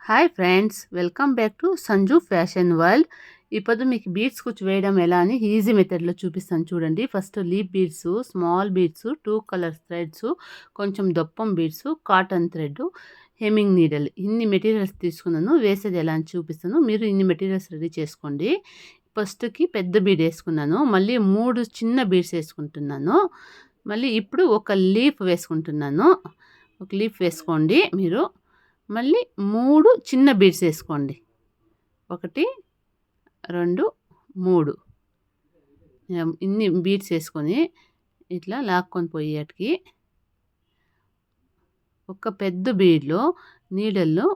Hi friends, welcome back to Sanju fashion world. ఇప్పుడు మీకు beads కుచ్చు వేయడం ఎలా అని ఈజీ మెథడ్లో చూపిస్తాను చూడండి. First leaf beads, small beads, 2 colour threads, కొంచెం దప్పం beads, cotton thread, hemming needle, ఇన్ని మెటీరియల్స్ తీసుకున్నాను. వేసేది ఎలా అని చూపిస్తాను. మీరు ఇన్ని మెటీరియల్స్ రెడీ చేసుకోండి. ఫస్ట్కి పెద్ద బీడ్ వేసుకున్నాను, మళ్ళీ 3 చిన్న బీడ్స్ వేసుకుంటున్నాను. మళ్ళీ ఇప్పుడు ఒక లీఫ్ వేసుకుంటున్నాను. ఒక లీఫ్ వేసుకోండి మీరు. మళ్ళీ 3 చిన్న బీడ్స్ వేసుకోండి. 1 2 3 ఇన్ని బీడ్స్ వేసుకొని ఇట్లా లాక్కొని పోయేటికి ఒక పెద్ద బీడ్లో నీడల్లో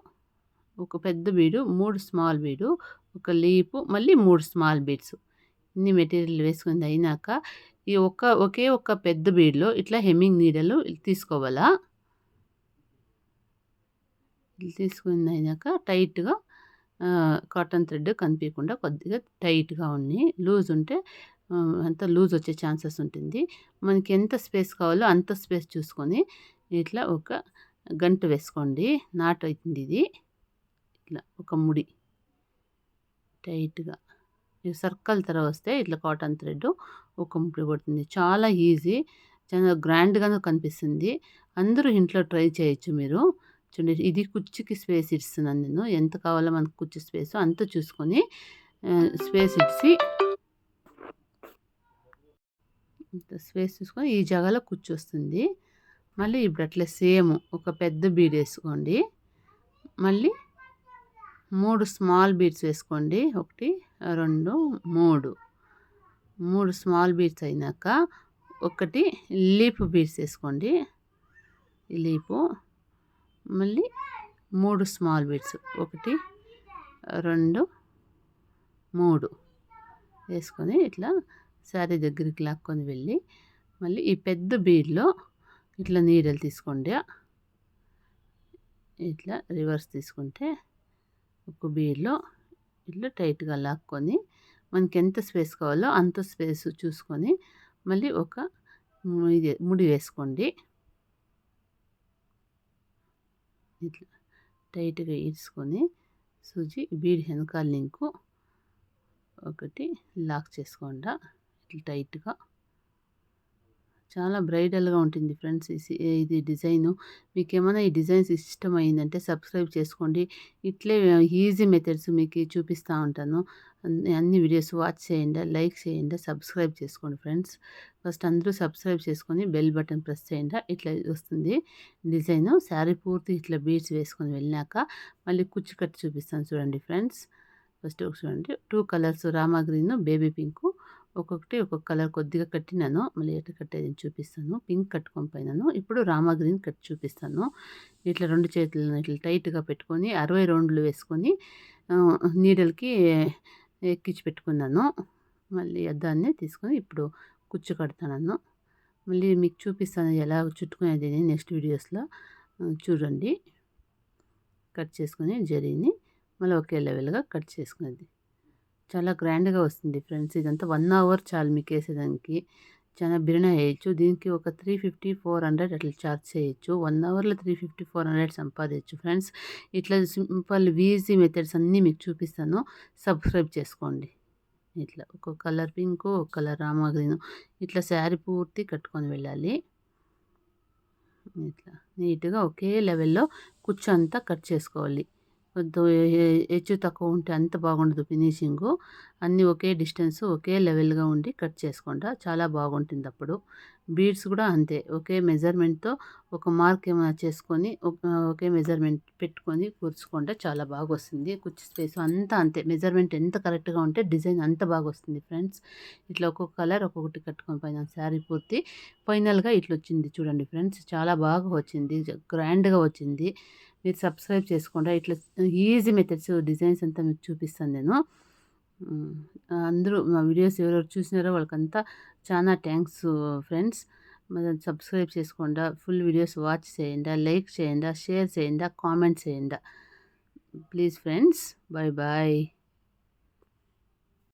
ఒక పెద్ద బీడు, 3 స్మాల్ బీడు, ఒక లీపు, మళ్ళీ 3 స్మాల్ బీడ్స్, ఇన్ని మెటీరియల్ వేసుకుంది అయినాక ఈ ఒకే ఒక పెద్ద బీడ్లో ఇట్లా హెమ్మింగ్ నీడలు తీసుకోవాలా. తీసుకుని అయినాక టైట్గా కాటన్ థ్రెడ్ కనిపించకుండా కొద్దిగా టైట్గా ఉన్ని, లూజ్ ఉంటే అంత లూజ్ వచ్చే ఛాన్సెస్ ఉంటుంది. మనకి ఎంత స్పేస్ కావాలో అంత స్పేస్ చూసుకొని ఇట్లా ఒక గంట వేసుకోండి. నాట్ అవుతుంది ఇది. ఇట్లా ఒక ముడి టైట్గా సర్కిల్ తర వస్తే ఇట్లా కాటన్ థ్రెడ్ ఒక ముడి పడుతుంది. చాలా ఈజీ, చాలా గ్రాండ్గాను కనిపిస్తుంది. అందరూ ఇంట్లో ట్రై చేయొచ్చు మీరు. చూడండి, ఇది కుర్చీకి స్పేస్ ఇస్తున్నాను నేను. ఎంత కావాలో మనకు కుర్చీ స్పేస్ అంత చూసుకొని స్పేస్ ఇచ్చి స్పేస్ చూసుకొని ఈ జాగాలో కుర్చీ వస్తుంది. మళ్ళీ ఇప్పుడు అట్లా సేమ్ ఒక పెద్ద బీడ్ వేసుకోండి. మళ్ళీ 3 స్మాల్ బీడ్స్ వేసుకోండి. 1 2 3 స్మాల్ బీడ్స్ అయినాక 1 లీఫ్ బీడ్స్ వేసుకోండి. లీపు, మళ్ళీ 3 స్మాల్ బీడ్స్, 1 2 3 వేసుకొని ఇట్లా శారీ దగ్గరికి లాక్కొని వెళ్ళి మళ్ళీ ఈ పెద్ద బీడ్లో ఇట్లా నీడలు తీసుకోండి. ఇట్లా రివర్స్ తీసుకుంటే ఒక బీడ్లో ఇట్లా టైట్గా లాక్కొని మనకి ఎంత స్పేస్ కావాలో అంత స్పేస్ చూసుకొని మళ్ళీ ఒక ముడి వేసుకోండి. ఇట్లా టైట్గా ఈడ్చుకొని సూజీ బీడ్ వెనకాల లింకు ఒకటి లాక్ చేసుకోండి. ఇట్లా టైట్గా చాలా బ్రైడల్గా ఉంటుంది ఫ్రెండ్స్ ఇది డిజైను. మీకు ఏమైనా ఈ డిజైన్స్ ఇష్టమైందంటే సబ్స్క్రైబ్ చేసుకోండి. ఇట్లే ఈజీ మెథడ్స్ మీకు చూపిస్తూ ఉంటాను. అన్ని వీడియోస్ వాచ్ చేయండి, లైక్ చేయండి, సబ్స్క్రైబ్ చేసుకోండి ఫ్రెండ్స్. ఫస్ట్ అందరూ సబ్స్క్రైబ్ చేసుకొని బెల్ బటన్ ప్రెస్ చేయండి. ఇట్లా వస్తుంది డిజైను. శారీ పూర్తి ఇట్లా బీడ్స్ వేసుకొని వెళ్ళినాక మళ్ళీ కుచ్చు కట్టి చూపిస్తాను చూడండి ఫ్రెండ్స్. ఫస్ట్ చూడండి, 2 colours Rama green, baby pink, ఒక్కొక్కటి ఒక్కొక్క కలర్ కొద్దిగా కట్టినాను. మళ్ళీ ఎట్లా కట్టేది చూపిస్తాను. పింక్ కట్టుకొని పోయినాను. ఇప్పుడు రామా గ్రీన్ కట్టి చూపిస్తాను. ఇట్లా 2 చేతులను ఇట్లా టైట్గా పెట్టుకొని 60 రౌండ్లు వేసుకొని నీడలకి ఎక్కించి పెట్టుకున్నాను. మళ్ళీ దాన్ని తీసుకొని ఇప్పుడు కుచ్చు కడతాను. మళ్ళీ మీకు చూపిస్తాను ఎలా చుట్టుకునేది నెక్స్ట్ వీడియోస్లో చూడండి. కట్ చేసుకొని జరీని మళ్ళీ ఒకే లెవెల్గా కట్ చేసుకునేది చాలా గ్రాండ్గా వస్తుంది ఫ్రెండ్స్. ఇదంతా 1 అవర్ చాలు మీకు వేసేదానికి. చాలా బిర్యానీ వేయచ్చు. దీనికి ఒక 350 400 అట్లా చార్జ్ చేయొచ్చు. 1 అవర్లో 350 400 సంపాదించు ఫ్రెండ్స్. ఇట్లా సింపుల్ ఈజీ మెథడ్స్ అన్నీ మీకు చూపిస్తాను. సబ్స్క్రైబ్ చేసుకోండి. ఇట్లా ఒక కలర్ పింక్, ఒక కలర్ రామా గ్రీన్, ఇట్లా శారీ పూర్తి కట్టుకొని వెళ్ళాలి. ఇట్లా నీట్గా ఒకే లెవెల్లో కుచ్చు అంతా కట్ చేసుకోవాలి. హెచ్చు తక్కువ ఉంటే అంత బాగుండదు ఫినిషింగు. అన్నీ ఒకే డిస్టెన్స్ ఒకే లెవెల్గా ఉండి కట్ చేసుకుంటా చాలా బాగుంటుంది. అప్పుడు బీడ్స్ కూడా అంతే, ఒకే మెజర్మెంట్తో ఒక మార్క్ ఏమైనా చేసుకొని ఒకే మెజర్మెంట్ పెట్టుకొని కూర్చుకుంటే చాలా బాగా వస్తుంది. కుచ్చు స్పేస్ అంతా అంతే, మెజర్మెంట్ ఎంత కరెక్ట్గా ఉంటే డిజైన్ అంత బాగా వస్తుంది ఫ్రెండ్స్. ఇట్లా ఒక్కొక్క కలర్ ఒక్కొక్కటి కట్టుకొని పోయినా శారీ పూర్తి ఫైనల్గా ఇట్లా వచ్చింది చూడండి ఫ్రెండ్స్. చాలా బాగా వచ్చింది, గ్రాండ్గా వచ్చింది. మీరు సబ్స్క్రైబ్ చేసుకోండి. ఇట్లా ఈజీ మెథడ్స్ డిజైన్స్ అంతా మీకు చూపిస్తాను నేను. అందరూ మా వీడియోస్ ఎవరెవరు చూసినారో వాళ్ళకంతా చాలా థ్యాంక్స్ ఫ్రెండ్స్. మరి సబ్స్క్రైబ్ చేసుకోండి, ఫుల్ వీడియోస్ వాచ్ చేయండి, లైక్ చేయండి, షేర్ చేయండి, కామెంట్ చేయండి ప్లీజ్ ఫ్రెండ్స్. Bye bye.